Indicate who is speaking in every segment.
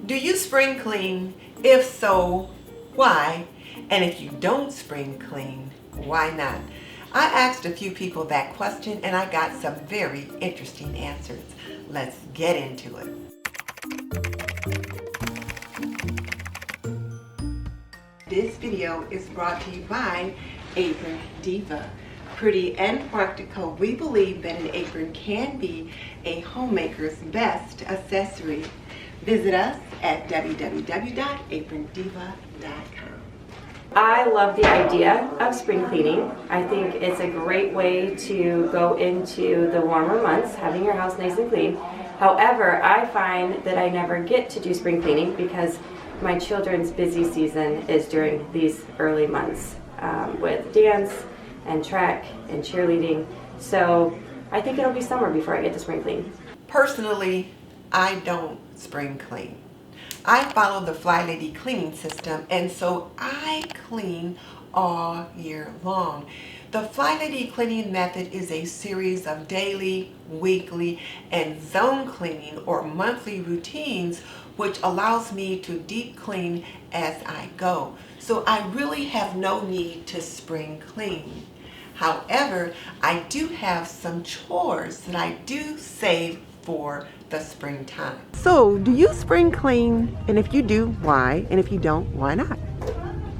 Speaker 1: Do you spring clean? If so, why? And if you don't spring clean, why not? I asked a few people that question and I got some very interesting answers. Let's get into it. This video is brought to you by Aprondiva. Pretty and practical, we believe that an apron can be a homemaker's best accessory. Visit us at www.aprondiva.com.
Speaker 2: I love the idea of spring cleaning. I think it's a great way to go into the warmer months, having your house nice and clean. However, I find that I never get to do spring cleaning because my children's busy season is during these early months with dance and track and cheerleading. So I think it'll be summer before I get to spring clean.
Speaker 1: Personally, I don't spring clean. I follow the Fly Lady cleaning system, and so I clean all year long. The Fly Lady cleaning method is a series of daily, weekly, and zone cleaning or monthly routines which allows me to deep clean as I go. So I really have no need to spring clean. However, I do have some chores that I do save for the springtime. So, do you spring clean? And if you do, why? And if you don't, why not?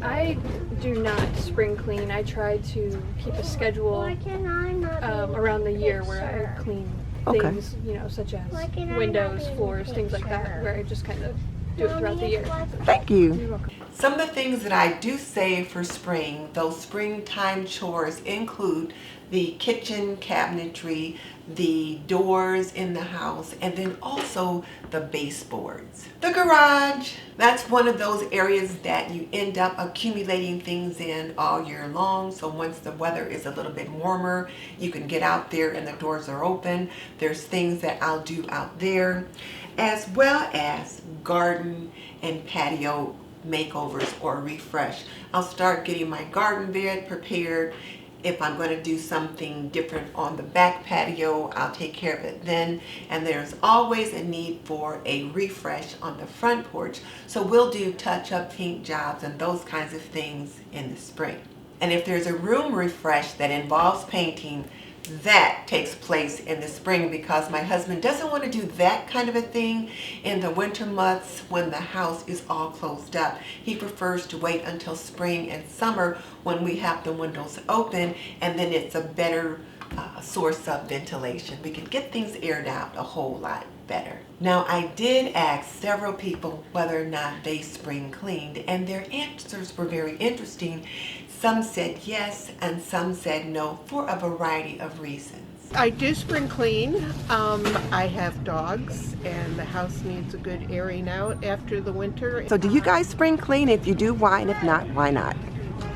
Speaker 3: I do not spring clean. I try to keep a schedule around the year where I clean things, such as windows, floors, things like that, where I just kind of do it throughout the year.
Speaker 1: Thank you.
Speaker 3: You're welcome.
Speaker 1: Some of the things that I do save for spring, those springtime chores, include the kitchen cabinetry, the doors in the house, and then also the baseboards. The garage, that's one of those areas that you end up accumulating things in all year long. So once the weather is a little bit warmer, you can get out there and the doors are open. There's things that I'll do out there, as well as garden and patio makeovers or refresh. I'll start getting my garden bed prepared. If I'm going to do something different on the back patio, I'll take care of it then. And there's always a need for a refresh on the front porch. So we'll do touch-up paint jobs and those kinds of things in the spring. And if there's a room refresh that involves painting, that takes place in the spring because my husband doesn't want to do that kind of a thing in the winter months when the house is all closed up. He prefers to wait until spring and summer when we have the windows open, and then it's a better source of ventilation. We can get things aired out a whole lot better. Now, I did ask several people whether or not they spring cleaned, and their answers were very interesting. Some said yes, and some said no, for a variety of reasons.
Speaker 4: I do spring clean. I have dogs, and the house needs a good airing out after the winter.
Speaker 1: So do you guys spring clean? If you do, why? And if not, why not?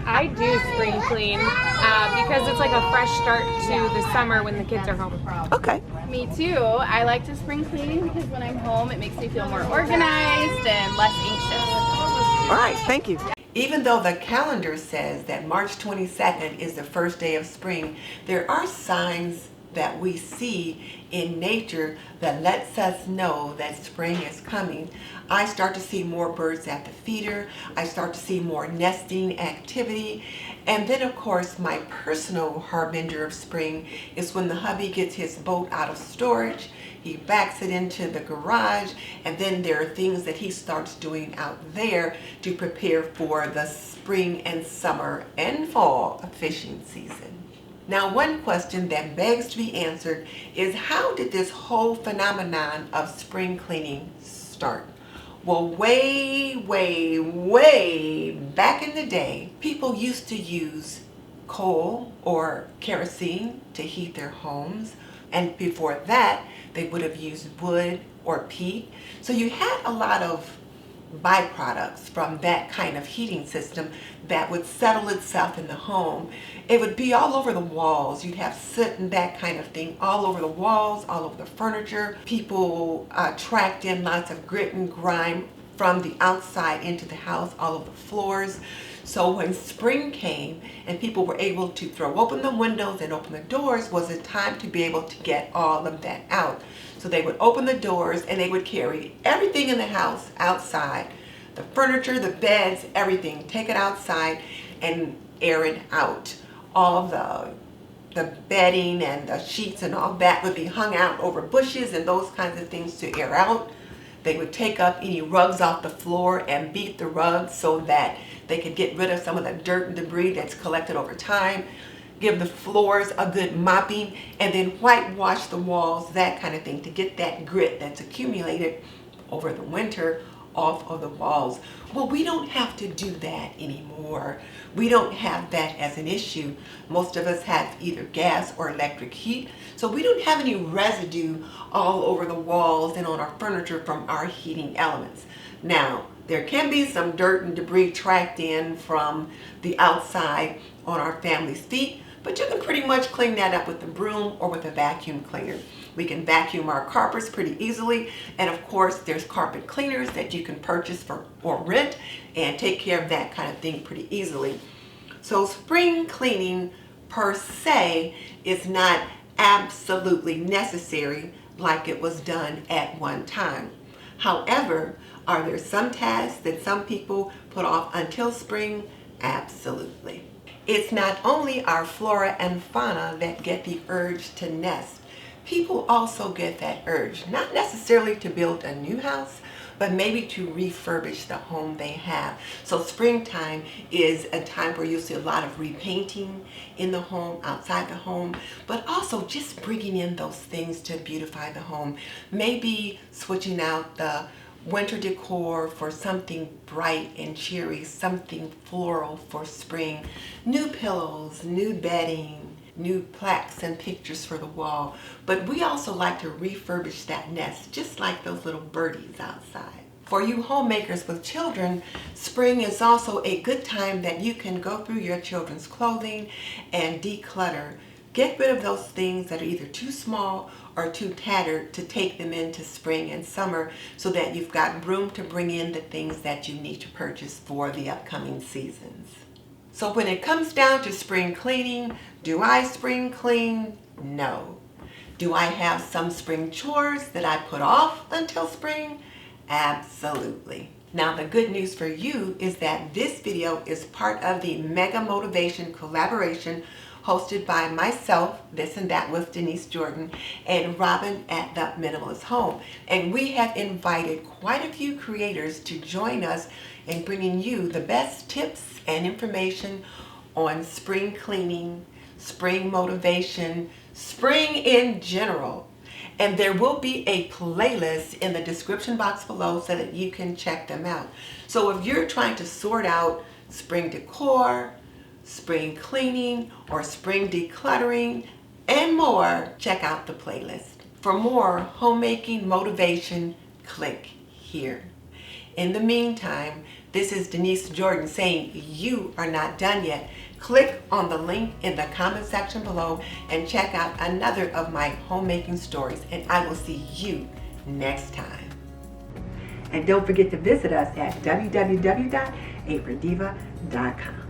Speaker 5: I do spring clean because it's like a fresh start to the summer when the kids are home.
Speaker 1: Okay.
Speaker 6: Me too. I like to spring clean because when I'm home it makes me feel more organized and less anxious.
Speaker 1: All right, thank you. Even though the calendar says that March 22nd is the first day of spring, there are signs that we see in nature that lets us know that spring is coming. I start to see more birds at the feeder. I start to see more nesting activity. And then of course my personal harbinger of spring is when the hubby gets his boat out of storage. He backs it into the garage, and then there are things that he starts doing out there to prepare for the spring and summer and fall fishing season. Now, one question that begs to be answered is, how did this whole phenomenon of spring cleaning start? Well, way back in the day, people used to use coal or kerosene to heat their homes. And before that, they would have used wood or peat. So you had a lot of byproducts from that kind of heating system that would settle itself in the home. It would be all over the walls. You'd have soot and that kind of thing all over the walls, all over the furniture. People tracked in lots of grit and grime from the outside into the house, all over the floors. So when spring came and people were able to throw open the windows and open the doors, was a time to be able to get all of that out. So they would open the doors and they would carry everything in the house outside. The furniture, the beds, everything. Take it outside and air it out. All the bedding and the sheets and all that would be hung out over bushes and those kinds of things to air out. They would take up any rugs off the floor and beat the rugs so that they could get rid of some of the dirt and debris that's collected over time. Give the floors a good mopping, and then whitewash the walls, that kind of thing, to get that grit that's accumulated over the winter off of the walls. Well, we don't have to do that anymore. We don't have that as an issue. Most of us have either gas or electric heat, so we don't have any residue all over the walls and on our furniture from our heating elements. Now, there can be some dirt and debris tracked in from the outside on our family's feet, but you can pretty much clean that up with a broom or with a vacuum cleaner. We can vacuum our carpets pretty easily, and of course there's carpet cleaners that you can purchase or rent and take care of that kind of thing pretty easily. So spring cleaning per se is not absolutely necessary like it was done at one time. However, are there some tasks that some people put off until spring? Absolutely. It's not only our flora and fauna that get the urge to nest. People also get that urge, not necessarily to build a new house, but maybe to refurbish the home they have. So springtime is a time where you'll see a lot of repainting in the home, outside the home, but also just bringing in those things to beautify the home. Maybe switching out the winter decor for something bright and cheery, something floral for spring. New pillows, new bedding, new plaques and pictures for the wall. But we also like to refurbish that nest, just like those little birdies outside. For you homemakers with children, spring is also a good time that you can go through your children's clothing and declutter. Get rid of those things that are either too small or too tattered to take them into spring and summer, so that you've got room to bring in the things that you need to purchase for the upcoming seasons. So when it comes down to spring cleaning, do I spring clean? No. Do I have some spring chores that I put off until spring? Absolutely. Now the good news for you is that this video is part of the Mega Motivation collaboration hosted by myself, This and That with Denise Jordan, and Robin at The Minimalist Home. And we have invited quite a few creators to join us in bringing you the best tips and information on spring cleaning, spring motivation, spring in general. And there will be a playlist in the description box below so that you can check them out. So if you're trying to sort out spring decor, spring cleaning, or spring decluttering, and more, check out the playlist. For more homemaking motivation, click here. In the meantime, this is Denise Jordan saying you are not done yet. Click on the link in the comment section below and check out another of my homemaking stories, and I will see you next time. And don't forget to visit us at www.aprondiva.com.